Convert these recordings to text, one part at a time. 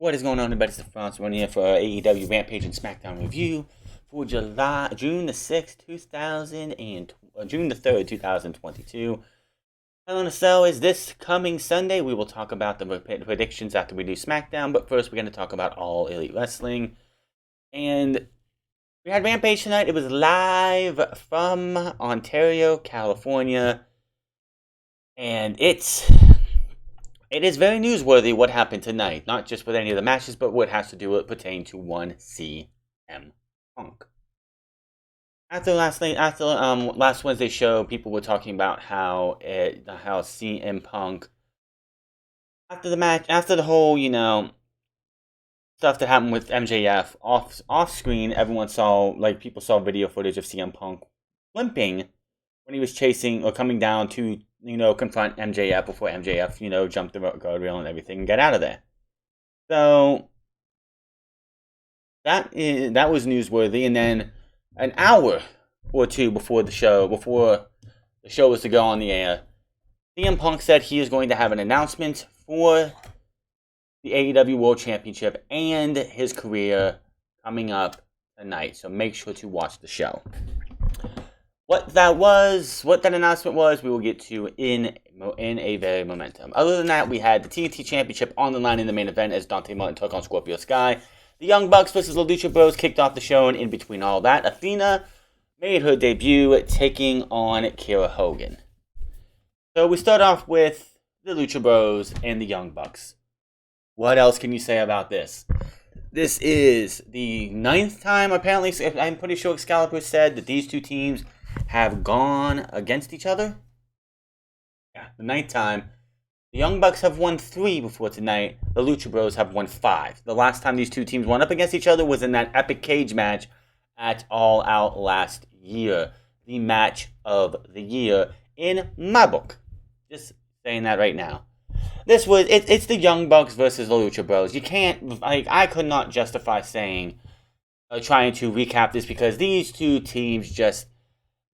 What is going on, everybody? It's the France running here for AEW Rampage and SmackDown review for June the 6th, June the 3rd, 2022. Hell in a Cell is this coming Sunday. We will talk about the predictions after we do SmackDown, but first we're going to talk about All Elite Wrestling. And we had Rampage tonight. It was live from Ontario, California. And it is very newsworthy what happened tonight. Not just with any of the matches, but what has to do with pertaining to one CM Punk. After last Wednesday's show, people were talking about how CM Punk, after the match, after the whole, stuff that happened with MJF off screen, everyone saw, people saw video footage of CM Punk limping when he was chasing or coming down to, confront MJF before MJF, jumped the guardrail and everything and got out of there. So that was newsworthy. And then an hour or two before the show was to go on the air, CM Punk said he is going to have an announcement for the AEW World Championship and his career coming up tonight. So make sure to watch the show. What that announcement was, we will get to in a very momentum. Other than that, we had the TNT Championship on the line in the main event as Dante took on Scorpio Sky. The Young Bucks versus the Lucha Bros kicked off the show, and in between all that, Athena made her debut taking on Kiera Hogan. So we start off with the Lucha Bros and the Young Bucks. What else can you say about this? This is the 9th time, apparently. I'm pretty sure Excalibur said that these two teams have gone against each other. Yeah, the 9th time. The Young Bucks have won 3 before tonight. The Lucha Bros have won 5. The last time these two teams went up against each other was in that epic cage match at All Out last year. The match of the year in my book. Just saying that right now. It's the Young Bucks versus the Lucha Bros. You can't, I could not justify trying to recap this because these two teams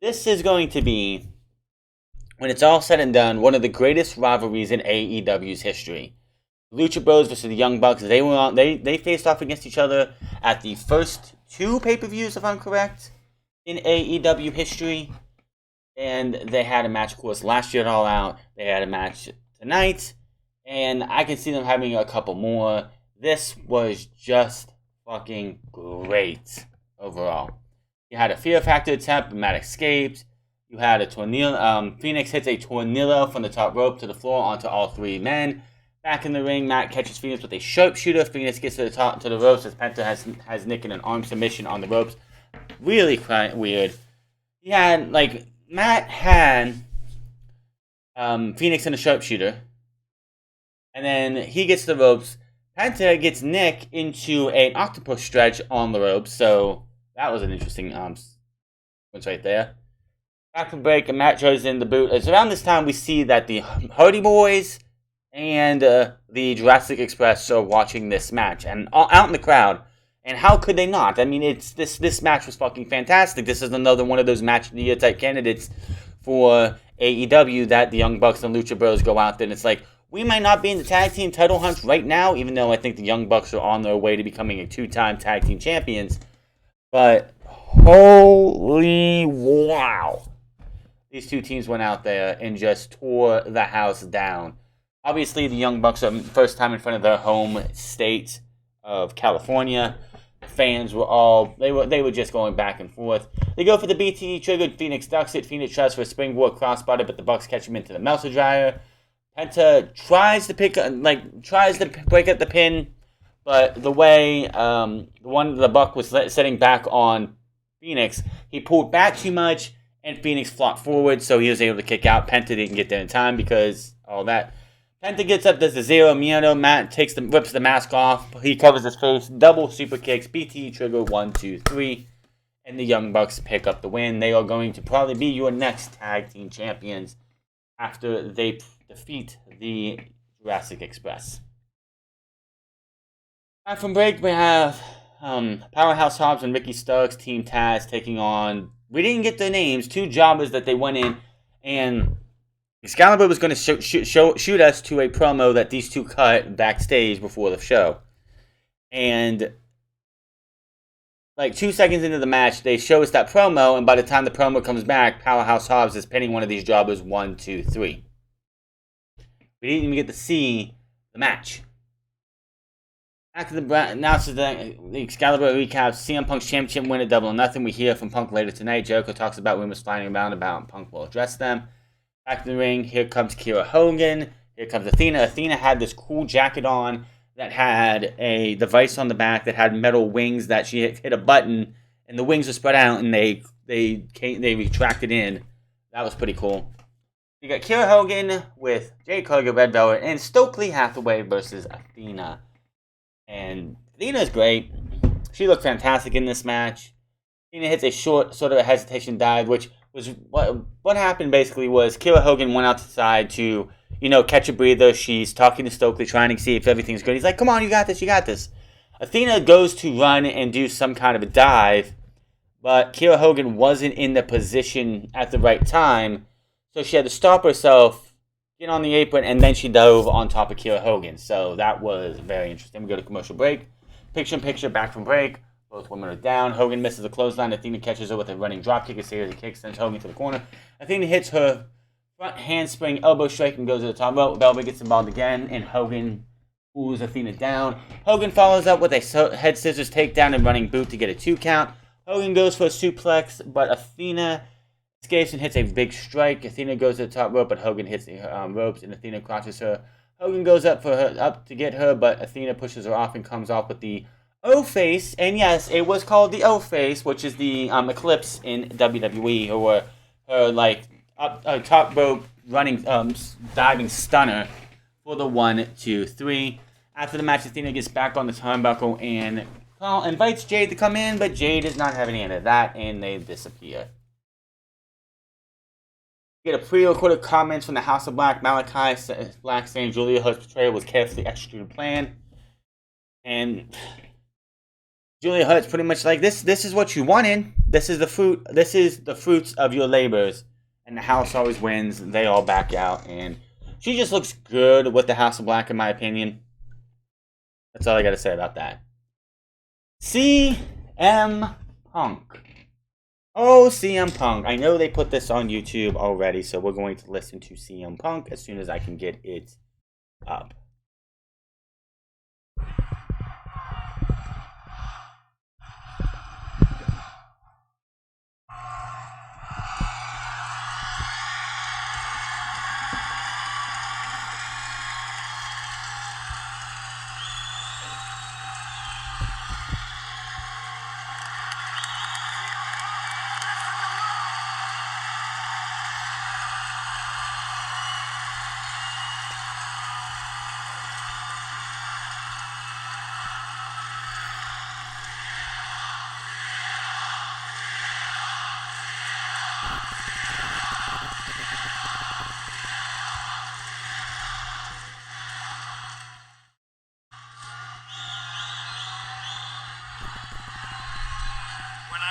this is going to be, when it's all said and done, one of the greatest rivalries in AEW's history. Lucha Bros versus the Young Bucks, they faced off against each other at the first 2 pay-per-views, if I'm correct, in AEW history. And they had a match, of course, last year at All Out. They had a match tonight. And I can see them having a couple more. This was just fucking great overall. You had a Fear Factor attempt, but Matt escaped. You had a tornado. Phoenix hits a tornado from the top rope to the floor onto all 3 men. Back in the ring, Matt catches Phoenix with a sharpshooter. Phoenix gets to the ropes as Penta has Nick in an arm submission on the ropes. Really quite weird. He had Matt had Phoenix in a sharpshooter, and then he gets the ropes. Penta gets Nick into an octopus stretch on the ropes. So that was an interesting sequence right there. Back from break, and Matt tries in the boot. It's around this time we see that the Hardy Boys and the Jurassic Express are watching this match and out in the crowd. And how could they not? I mean, this match was fucking fantastic. This is another one of those match of the year type candidates for AEW that the Young Bucks and Lucha Bros go out there. And it's like, we might not be in the tag team title hunt right now, even though I think the Young Bucks are on their way to becoming a 2-time tag team champions. But holy wow. These two teams went out there and just tore the house down. Obviously, the Young Bucks are first time in front of their home state of California. Fans were they were just going back and forth. They go for the BT triggered. Phoenix ducks it. Phoenix tries for a springboard crossbody, but the Bucks catch him into the Meltzer dryer. Penta tries to break up the pin, but the way the Buck was sitting back on Phoenix, he pulled back too much, and Phoenix flopped forward, so he was able to kick out. Penta didn't get there in time because all that. Penta gets up, does the Zero Miedo. Matt rips the mask off. He covers his face. Double super kicks. BT trigger 1, 2, 3. And the Young Bucks pick up the win. They are going to probably be your next tag team champions after they defeat the Jurassic Express. Back from break, we have Powerhouse Hobbs and Ricky Starks, Team Taz, taking on, we didn't get their names, 2 jobbers that they went in, and Excalibur was going to shoot us to a promo that these two cut backstage before the show. And like 2 seconds into the match, they show us that promo, and by the time the promo comes back, Powerhouse Hobbs is pinning one of these jobbers 1, 2, 3. We didn't even get to see the match. After the announces the Excalibur recaps, CM Punk's championship win at Double or Nothing. We hear from Punk later tonight. Jericho talks about rumors flying around about Punk will address them. Back in the ring, here comes Kiera Hogan. Here comes Athena. Athena had this cool jacket on that had a device on the back that had metal wings that she hit a button, and the wings were spread out, and they retracted in. That was pretty cool. You got Kiera Hogan with Jade Cargill, Red Velvet, and Stokely Hathaway versus Athena. And Athena's great. She looked fantastic in this match. Athena hits a short, sort of a hesitation dive, which was what happened basically was Kiera Hogan went outside to, catch a breather. She's talking to Stokely, trying to see if everything's good. He's like, come on, you got this, you got this. Athena goes to run and do some kind of a dive, but Kiera Hogan wasn't in the position at the right time, so she had to stop herself, get on the apron, and then she dove on top of Kiera Hogan. So that was very interesting. We go to commercial break. Picture, back from break. Both women are down. Hogan misses a clothesline. Athena catches her with a running dropkick. A series of kicks sends Hogan to the corner. Athena hits her front handspring elbow strike and goes to the top rope. Velvet gets involved again, and Hogan pulls Athena down. Hogan follows up with a head scissors takedown and running boot to get a 2 count. Hogan goes for a suplex, but Athena escapes and hits a big strike. Athena goes to the top rope, but Hogan hits the ropes, and Athena crotches her. Hogan goes up to get her, but Athena pushes her off and comes off with the O-face. And yes, it was called the O-face, which is the Eclipse in WWE, or her top rope running diving stunner for the 1, 2, 3. After the match, Athena gets back on the turnbuckle and invites Jade to come in, but Jade is not having any of that, and they disappear. Get a pre-recorded comments from the House of Black. Malachi Black saying Julia Hart's portrayal was carefully executed plan. And Julia Hart's pretty much like, this is what you wanted. This is the fruit. This is the fruits of your labors. And the House always wins. They all back out. And she just looks good with the House of Black, in my opinion. That's all I got to say about that. CM Punk. Oh, CM Punk. I know they put this on YouTube already, so we're going to listen to CM Punk as soon as I can get it up.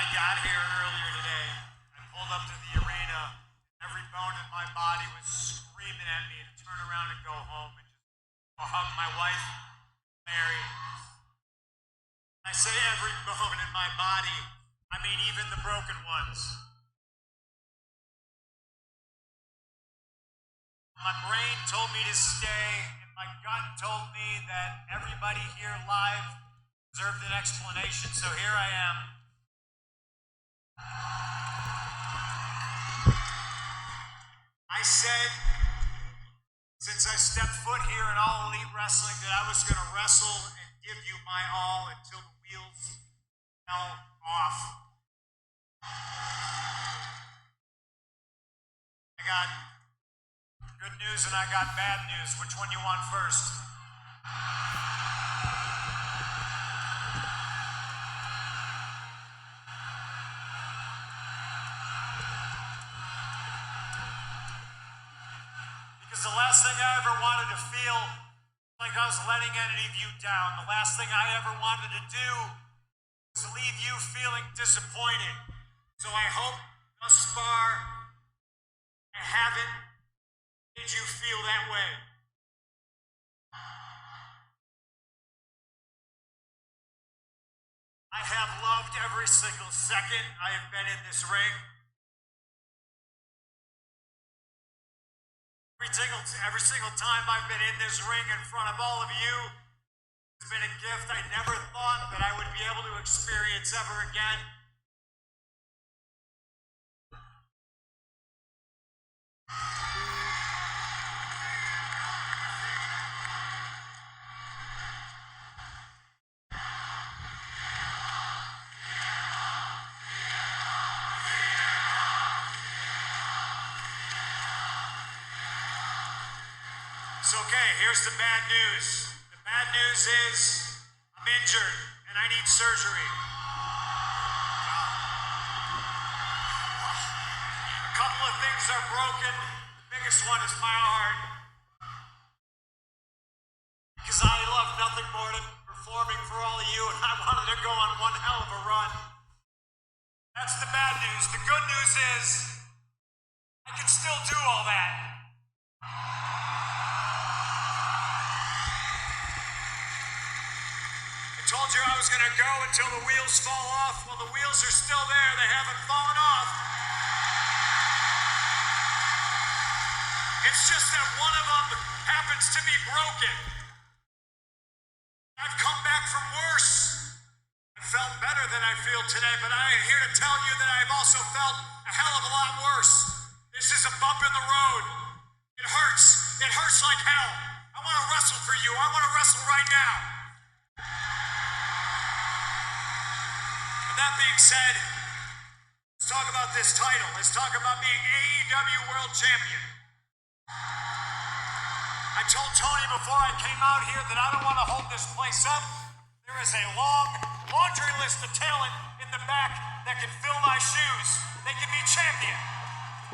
Got here earlier today. I pulled up to the arena. Every bone in my body was screaming at me to turn around and go home and just hug my wife, Mary. I say every bone in my body. I mean even the broken ones. My brain told me to stay, and my gut told me that everybody here live deserved an explanation, so here I am. I said, since I stepped foot here in All Elite Wrestling, that I was going to wrestle and give you my all until the wheels fell off. I got good news and I got bad news. Which one you want first? The last thing I ever wanted to feel like I was letting any of you down. The last thing I ever wanted to do was leave you feeling disappointed. So I hope thus far I haven't made you feel that way. have loved every single second I have been in this ring. Every single time I've been in this ring in front of all of you, it's been a gift I never thought that I would be able to experience ever again. It's okay, here's the bad news. The bad news is I'm injured and I need surgery. A couple of things are broken. The biggest one is my heart. Because I love nothing more than performing for all of you, and I wanted to go on one hell of a run. That's the bad news. The good news is I can still do all that. I told you I was going to go until the wheels fall off. Well, the wheels are still there. They haven't fallen off. It's just that one of them happens to be broken. I've come back from worse. I felt better than I feel today, but I am here to tell you that I've also felt a hell of a lot worse. This is a bump in the road. It hurts. It hurts like hell. I want to wrestle for you. I want to wrestle right now. That being said, let's talk about this title. Let's talk about being AEW World Champion. I told Tony before I came out here that I don't want to hold this place up. There is a long laundry list of talent in the back that can fill my shoes. They can be champion.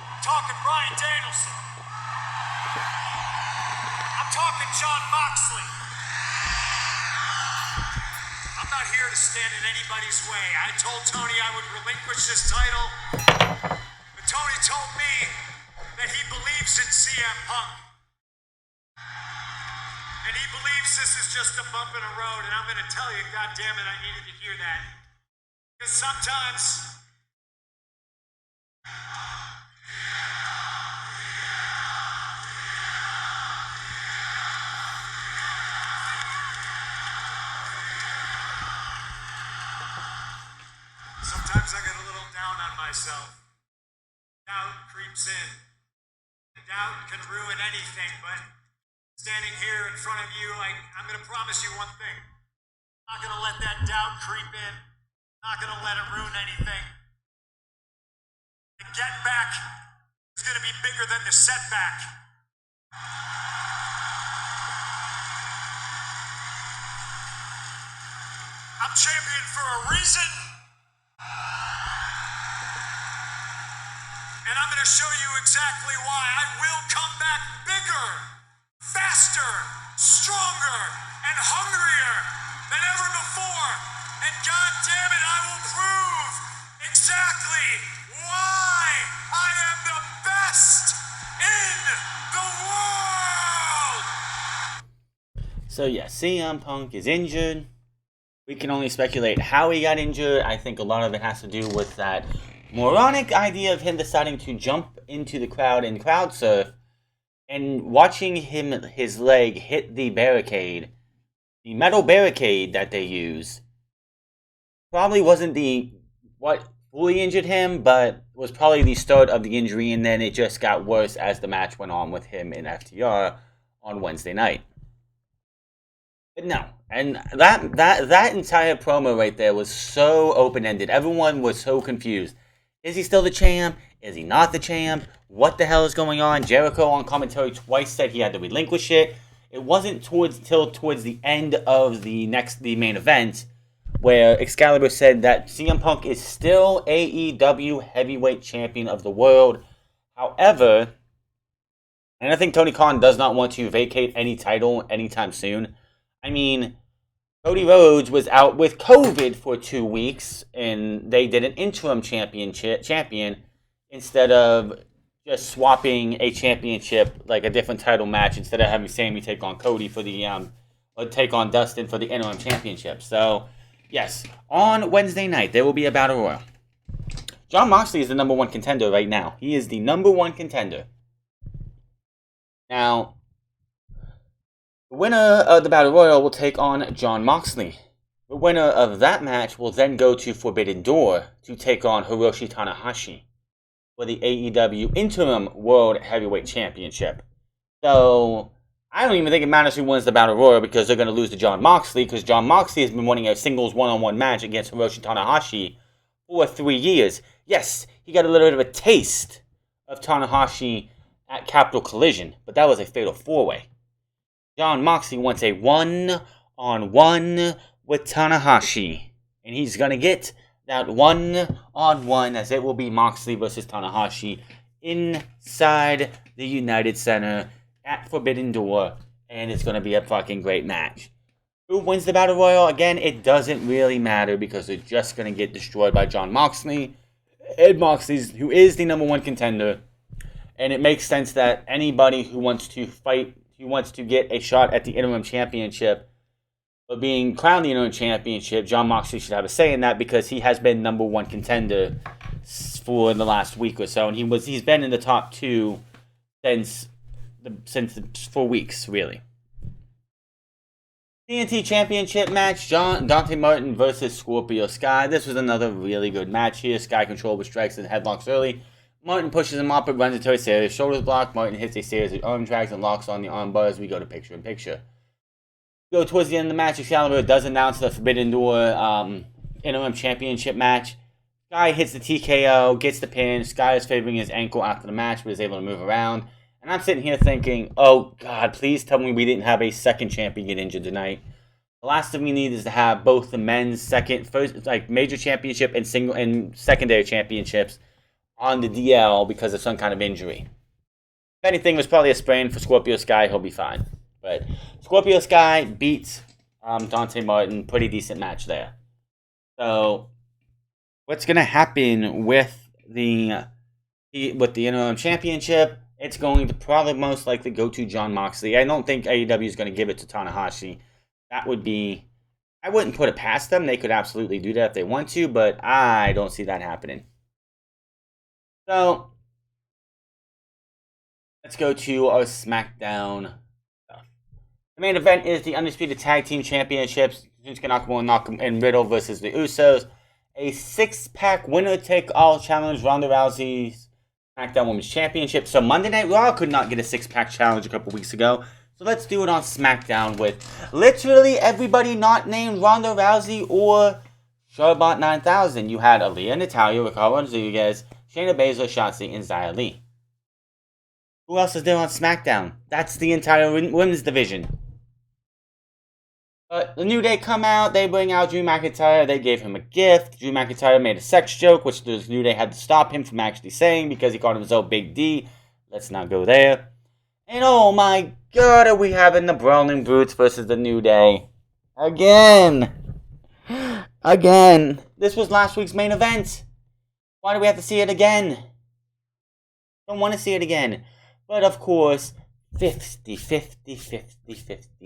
I'm talking Bryan Danielson. I'm talking Jon Moxley. I'm not here to stand in anybody's way. I told Tony I would relinquish this title, but Tony told me that he believes in CM Punk. And he believes this is just a bump in a road, and I'm going to tell you, God damn it, I needed to hear that. Because sometimes I get a little down on myself. Doubt creeps in. Doubt can ruin anything, but standing here in front of you, I'm going to promise you one thing. I'm not going to let that doubt creep in. I'm not going to let it ruin anything. The get back is going to be bigger than the setback. I'm champion for a reason. And I'm going to show you exactly why. I will come back bigger, faster, stronger, and hungrier than ever before. And God damn it, I will prove exactly why I am the best in the world. So yeah, CM Punk is injured. We can only speculate how he got injured. I think a lot of it has to do with that moronic idea of him deciding to jump into the crowd and crowd surf, and watching his leg hit the barricade, the metal barricade that they use, probably wasn't what fully injured him, but was probably the start of the injury, and then it just got worse as the match went on with him in FTR on Wednesday night. But no, and that entire promo right there was so open-ended. Everyone was so confused. Is he still the champ? Is he not the champ? What the hell is going on? Jericho on commentary twice said he had to relinquish it. It wasn't till towards the end of the main event where Excalibur said that CM Punk is still AEW Heavyweight Champion of the world. However, and I think Tony Khan does not want to vacate any title anytime soon. I mean, Cody Rhodes was out with COVID for 2 weeks, and they did an interim champion instead of just swapping a championship, like a different title match, instead of having Sammy take on Cody for the or take on Dustin for the interim championship. So Yes, on Wednesday night, there will be a Battle Royal. Jon Moxley is the number 1 contender right now. He is the number 1 contender. Now, the winner of the Battle Royal will take on Jon Moxley. The winner of that match will then go to Forbidden Door to take on Hiroshi Tanahashi for the AEW Interim World Heavyweight Championship. So, I don't even think it matters who wins the Battle Royal because they're going to lose to Jon Moxley because Jon Moxley has been winning a singles one-on-one match against Hiroshi Tanahashi for 3 years. Yes, he got a little bit of a taste of Tanahashi at Capital Collision, but that was a fatal 4-way. Jon Moxley wants a one-on-one with Tanahashi, and he's going to get that one-on-one as it will be Moxley versus Tanahashi inside the United Center at Forbidden Door, and it's going to be a fucking great match. Who wins the Battle Royal? Again, it doesn't really matter because they're just going to get destroyed by Jon Moxley. Ed Moxley, who is the number 1 contender, and it makes sense that anybody who wants to fight, who wants to get a shot at the interim championship, or being crowned the interim championship, Jon Moxley should have a say in that because he has been number 1 contender for the last week or so, and he's been in the top 2 since 4 weeks, really. TNT Championship match, Dante Martin versus Scorpio Sky. This was another really good match here. Sky controlled with strikes and headlocks early. Martin pushes him up and runs into a series of shoulders block. Martin hits a series of arm drags and locks on the arm bars. We go to picture-in-picture. Go towards the end of the match. Excalibur does announce the Forbidden Door interim championship match. Sky hits the TKO, gets the pin. Sky is favoring his ankle after the match, but is able to move around. And I'm sitting here thinking, oh God, please tell me we didn't have a second champion get injured tonight. The last thing we need is to have both the men's major championship and single and secondary championships on the DL because of some kind of injury. If anything, it was probably a sprain for Scorpio Sky. He'll be fine. But Scorpio Sky beats Dante Martin. Pretty decent match there. So, what's going to happen with the interim championship? It's going to probably most likely go to Jon Moxley. I don't think AEW is going to give it to Tanahashi. That would be... I wouldn't put it past them. They could absolutely do that if they want to, but I don't see that happening. So, let's go to our SmackDown stuff. The main event is the Undisputed Tag Team Championships. Shinsuke Nakamura and Riddle versus the Usos. A 6-pack winner-take-all challenge. Ronda Rousey's SmackDown Women's Championship. So Monday Night Raw could not get a 6-pack challenge a couple weeks ago. So let's do it on SmackDown with literally everybody not named Ronda Rousey or Charlotte 9000. You had Aaliyah, Natalya, Ricardo Rodriguez, Shayna Baszler, Shotzi, and Xia Li. Who else is there on SmackDown? That's the entire women's division. But the New Day come out, they bring out Drew McIntyre, they gave him a gift. Drew McIntyre made a sex joke, which the New Day had to stop him from actually saying because he called himself Big D. Let's not go there. And oh my God, are we having the Brawling Brutes versus the New Day? Again. This was last week's main event. Why do we have to see it again? Don't want to see it again. But of course, 50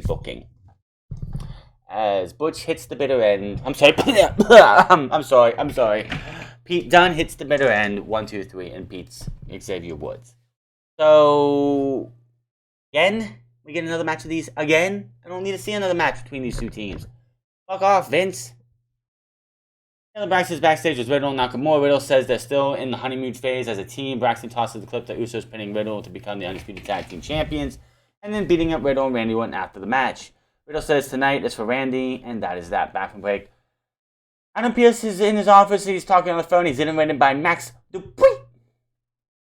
booking. As Butch hits the bitter end. I'm sorry. Pete Dunne hits the bitter end. 1, 2, 3, and Pete's Xavier Woods. So, again, we get another match of these again. I don't need to see another match between these two teams. Fuck off, Vince. Taylor Braxton's backstage with Riddle and Nakamura. Riddle says they're still in the honeymoon phase as a team. Braxton tosses the clip that Usos pinning Riddle to become the Undisputed Tag Team Champions, and then beating up Riddle and Randy Orton after the match. Riddle says tonight is for Randy, and that is that. Back from break. Adam Pearce is in his office. He's talking on the phone. He's interrupted by Max Dupree.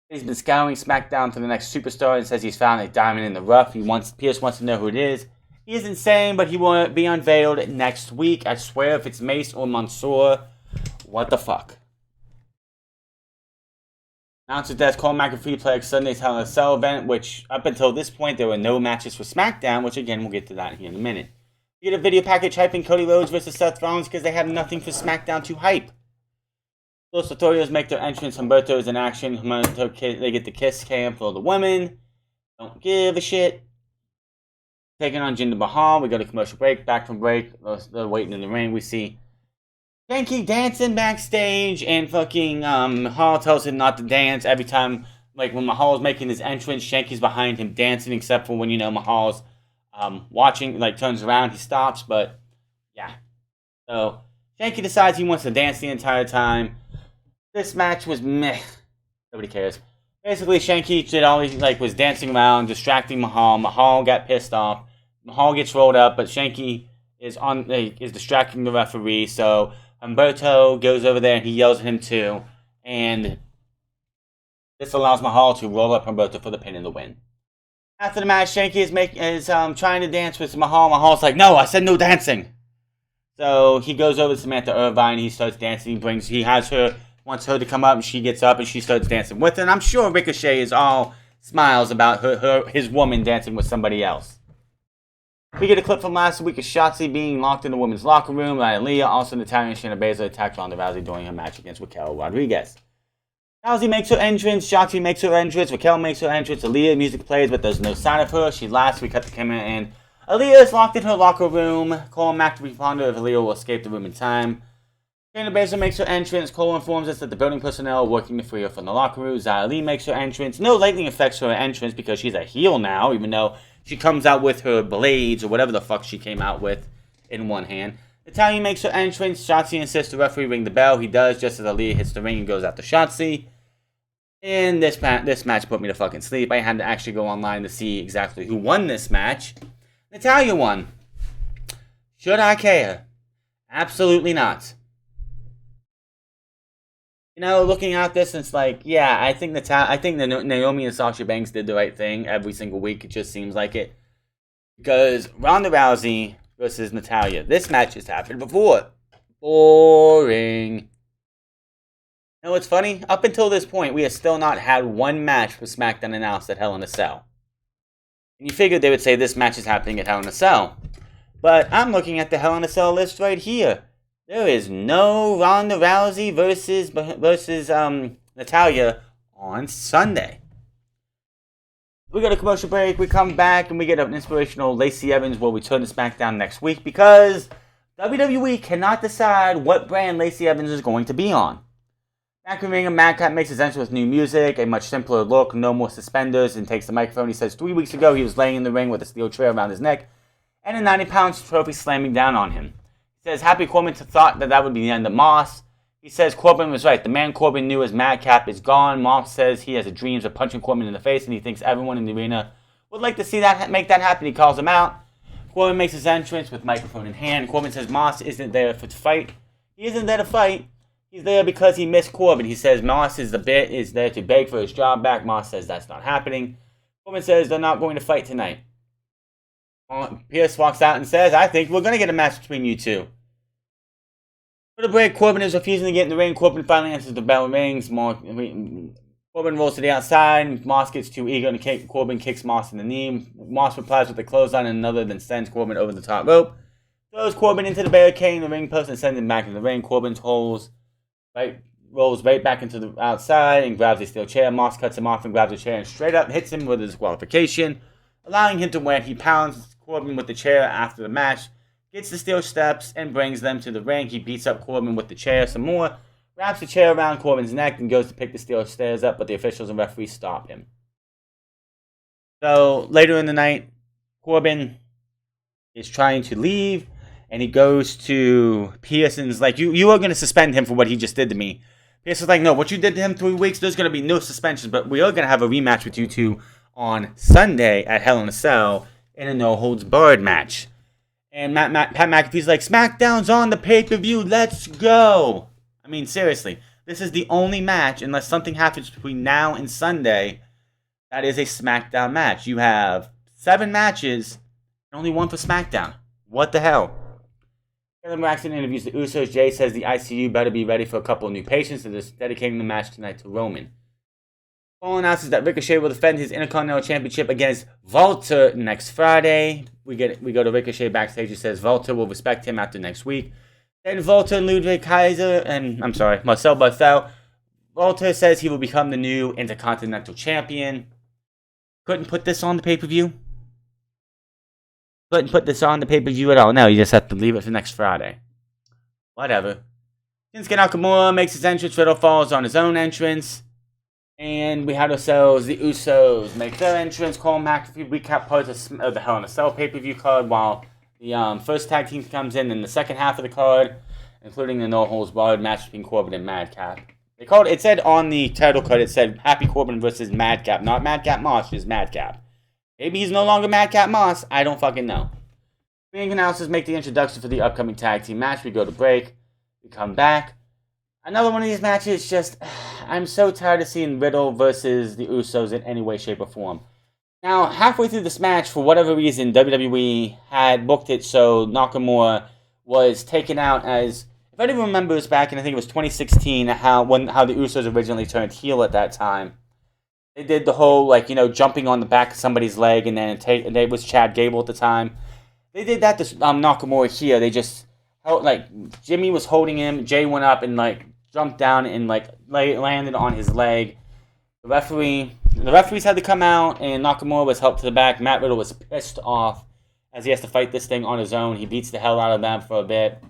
He's been scouring SmackDown for the next superstar and says he's found a diamond in the rough. Pearce wants to know who it is. He isn't saying, but he will be unveiled next week. I swear if it's Mace or Mansoor. What the fuck? Announced that Cole McAfee played Sunday's Hell in a Cell event, which up until this point there were no matches for SmackDown, which again we'll get to that here in a minute. You get a video package hyping Cody Rhodes versus Seth Rollins because they have nothing for SmackDown to hype. Los Lotharios make their entrance. Humberto is in action. They get the kiss cam for all the women. Don't give a shit. Taking on Jinder Mahal. We go to commercial break. Back from break. They're waiting in the ring. We see Shanky dancing backstage, and fucking Mahal tells him not to dance every time. Like when Mahal's making his entrance, Shanky's behind him dancing, except for when Mahal's watching, like turns around, he stops. But yeah, so Shanky decides he wants to dance the entire time. This match was meh. Nobody cares. Basically, Shanky did all he was dancing around, distracting Mahal. Mahal got pissed off. Mahal gets rolled up, but Shanky is distracting the referee. So Humberto goes over there and he yells at him too, and this allows Mahal to roll up Humberto for the pin and the win. After the match, Shanky is trying to dance with Mahal. Mahal's like, "No, I said no dancing." So he goes over to Samantha Irvine. He starts dancing. Wants her to come up, and she gets up and she starts dancing with her. And I'm sure Ricochet is all smiles about his woman dancing with somebody else. We get a clip from last week of Shotzi being locked in the women's locker room by Elias. Also, Natalya and Shayna Baszler attacked Ronda Rousey during her match against Raquel Rodriguez. Rousey makes her entrance, Shotzi makes her entrance, Raquel makes her entrance, Elias music plays, but there's no sign of her. She laughs, we cut the camera, and Elias is locked in her locker room. Cole and Mac respond if Elias will escape the room in time. Shayna Baszler makes her entrance. Cole informs us that the building personnel are working to free her from the locker room. Xia Li makes her entrance. No lightning affects her entrance because she's a heel now, even though she comes out with her blades or whatever the fuck she came out with in one hand. Natalya makes her entrance. Shotzi insists the referee ring the bell. He does, just as Elias hits the ring and goes after Shotzi. And this match put me to fucking sleep. I had to actually go online to see exactly who won this match. Natalya won. Should I care? Absolutely not. Looking at this, it's like, yeah, I think Naomi and Sasha Banks did the right thing every single week. It just seems like it. Because Ronda Rousey versus Natalya. This match has happened before. Boring. What's funny? Up until this point, we have still not had one match for SmackDown announced at Hell in a Cell. And you figured they would say this match is happening at Hell in a Cell. But I'm looking at the Hell in a Cell list right here. There is no Ronda Rousey versus Natalya on Sunday. We got a commercial break. We come back and we get an inspirational Lacey Evans will return to SmackDown next week because WWE cannot decide what brand Lacey Evans is going to be on. Back in the ring, Madcap makes his entrance with new music, a much simpler look, no more suspenders, and takes the microphone. He says 3 weeks ago he was laying in the ring with a steel chair around his neck and a 90-pound trophy slamming down on him. He says Happy Corbin thought that would be the end of Moss. He says Corbin was right. The man Corbin knew as Madcap is gone. Moss says he has dreams of punching Corbin in the face, and he thinks everyone in the arena would like to see that make that happen. He calls him out. Corbin makes his entrance with microphone in hand. Corbin says Moss isn't there to fight. He isn't there to fight. He's there because he missed Corbin. He says Moss is there to beg for his job back. Moss says that's not happening. Corbin says they're not going to fight tonight. Pierce walks out and says, I think we're going to get a match between you two. For the break, Corbin is refusing to get in the ring. Corbin finally answers the bell and rings. Corbin rolls to the outside. Moss gets too eager and Corbin kicks Moss in the knee. Moss replies with a clothesline and another, then sends Corbin over the top rope. Throws Corbin into the barricade in the ring post and sends him back in the ring. Corbin rolls right back into the outside and grabs a steel chair. Moss cuts him off and grabs a chair and straight up hits him with a disqualification, allowing him to win. He pounds Corbin with the chair after the match, gets the steel steps and brings them to the ring. He beats up Corbin with the chair some more, wraps the chair around Corbin's neck and goes to pick the steel stairs up, but the officials and referees stop him. So later in the night, Corbin is trying to leave and he goes to Pierce and is like, you are going to suspend him for what he just did to me. Pierce is like, no, what you did to him 3 weeks, there's going to be no suspensions, but we are going to have a rematch with you two on Sunday at Hell in a Cell in a no-holds-barred match. And Pat McAfee's like, SmackDown's on the pay-per-view, let's go. I mean, seriously, this is the only match, unless something happens between now and Sunday, that is a SmackDown match. You have 7 matches, and only 1 for SmackDown. What the hell? Kevin Braxton interviews the Usos. Jay says the ICU better be ready for a couple of new patients, and is dedicating the match tonight to Roman. Paul announces that Ricochet will defend his Intercontinental Championship against Walter next Friday. We go to Ricochet backstage. He says Walter will respect him after next week. Then Walter and Marcel Barthel. Walter says he will become the new Intercontinental Champion. Couldn't put this on the pay-per-view. Couldn't put this on the pay-per-view at all. No, you just have to leave it for next Friday. Whatever. Shinsuke Nakamura makes his entrance. Riddle falls on his own entrance. And we had ourselves the Usos make their entrance. Cole McAfee recap parts of the Hell in a Cell pay-per-view card while the first tag team comes in the second half of the card, including the No Holds Barred match between Corbin and Madcap. It said on the title card, it said Happy Corbin versus Madcap, not Madcap Moss, just Madcap. Maybe he's no longer Madcap Moss. I don't fucking know. Ring announcers make the introduction for the upcoming tag team match. We go to break. We come back. Another one of these matches, just, I'm so tired of seeing Riddle versus the Usos in any way, shape, or form. Now, halfway through this match, for whatever reason, WWE had booked it so Nakamura was taken out as, if anyone remembers back in, I think it was 2016, how the Usos originally turned heel at that time. They did the whole, jumping on the back of somebody's leg, and then it was Chad Gable at the time. They did that to Nakamura here. They just held, Jimmy was holding him, Jay went up and, jumped down and landed on his leg. The referees had to come out, and Nakamura was helped to the back. Matt Riddle was pissed off as he has to fight this thing on his own. He beats the hell out of them for a bit.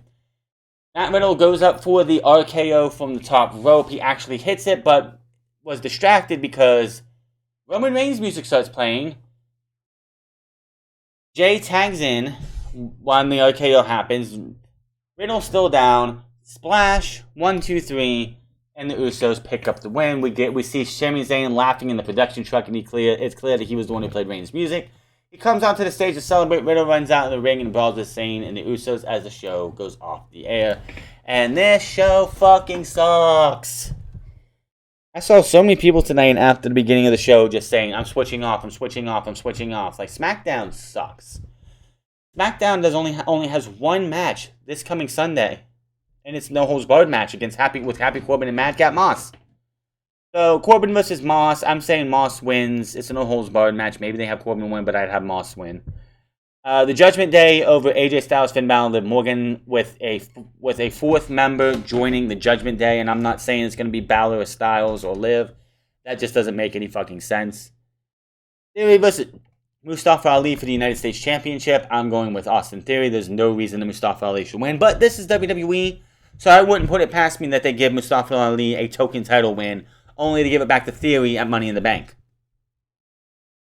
Matt Riddle goes up for the RKO from the top rope. He actually hits it, but was distracted because Roman Reigns' music starts playing. Jay tags in when the RKO happens. Riddle's still down. Splash, 1, 2, 3, and the Usos pick up the win. We see Sami Zayn laughing in the production truck, and it's clear that he was the one who played Reigns' music. He comes out to the stage to celebrate. Riddle runs out of the ring and brawls with Zayn and the Usos as the show goes off the air. And this show fucking sucks. I saw so many people tonight after the beginning of the show just saying, I'm switching off, I'm switching off, I'm switching off. SmackDown sucks. SmackDown only has one match this coming Sunday. And it's No Holds Barred match with Happy Corbin and Madcap Moss. So, Corbin versus Moss. I'm saying Moss wins. It's a No Holds Barred match. Maybe they have Corbin win, but I'd have Moss win. The Judgment Day over AJ Styles, Finn Balor, Liv Morgan with a fourth member joining the Judgment Day. And I'm not saying it's going to be Balor or Styles or Liv. That just doesn't make any fucking sense. Theory versus Mustafa Ali for the United States Championship. I'm going with Austin Theory. There's no reason that Mustafa Ali should win. But this is WWE. So I wouldn't put it past me that they give Mustafa Ali a token title win, only to give it back to Theory at Money in the Bank.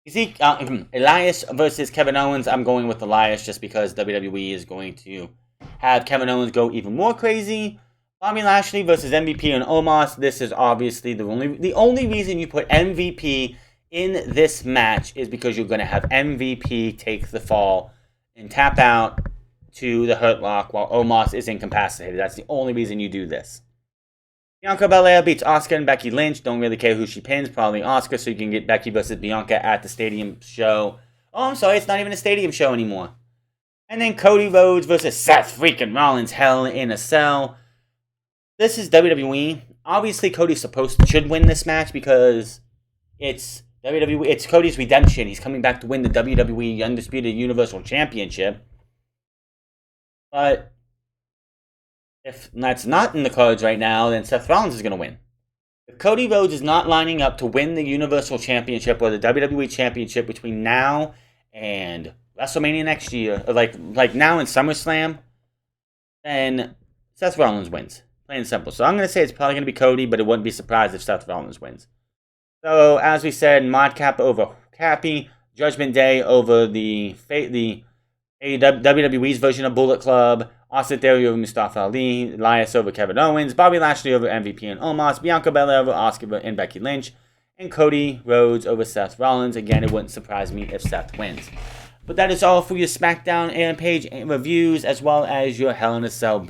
Elias versus Kevin Owens. I'm going with Elias just because WWE is going to have Kevin Owens go even more crazy. Bobby Lashley versus MVP and Omos. This is obviously the only reason you put MVP in this match is because you're going to have MVP take the fall and tap out to the Hurt Lock while Omos is incapacitated. That's the only reason you do this. Bianca Belair beats Asuka and Becky Lynch. Don't really care who she pins. Probably Asuka, so you can get Becky versus Bianca at the stadium show. Oh, I'm sorry, it's not even a stadium show anymore. And then Cody Rhodes versus Seth freaking Rollins. Hell in a Cell. This is WWE. Obviously, Cody should win this match because it's WWE. It's Cody's redemption. He's coming back to win the WWE Undisputed Universal Championship. But if that's not in the cards right now, then Seth Rollins is going to win. If Cody Rhodes is not lining up to win the Universal Championship or the WWE Championship between now and WrestleMania next year, or like now in SummerSlam, then Seth Rollins wins. Plain and simple. So I'm going to say it's probably going to be Cody, but it wouldn't be surprised if Seth Rollins wins. So as we said, Madcap over Cappy, Judgment Day over the WWE's version of Bullet Club, Austin Theory over Mustafa Ali, Elias over Kevin Owens, Bobby Lashley over MVP and Omos, Bianca Belair over Asuka and Becky Lynch, and Cody Rhodes over Seth Rollins. Again, it wouldn't surprise me if Seth wins. But that is all for your SmackDown and Rampage reviews, as well as your Hell in a Cell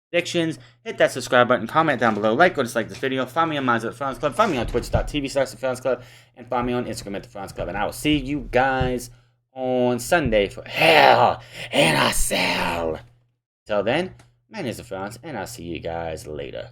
predictions. Hit that subscribe button, comment down below, like or dislike this video. Find me on Minds at the Frowns Club, find me on twitch.tv/the Frowns Club, and find me on Instagram at the Frowns Club. And I will see you guys on Sunday for Hell in a Cell. Till then, my name is the Frowns, and I'll see you guys later.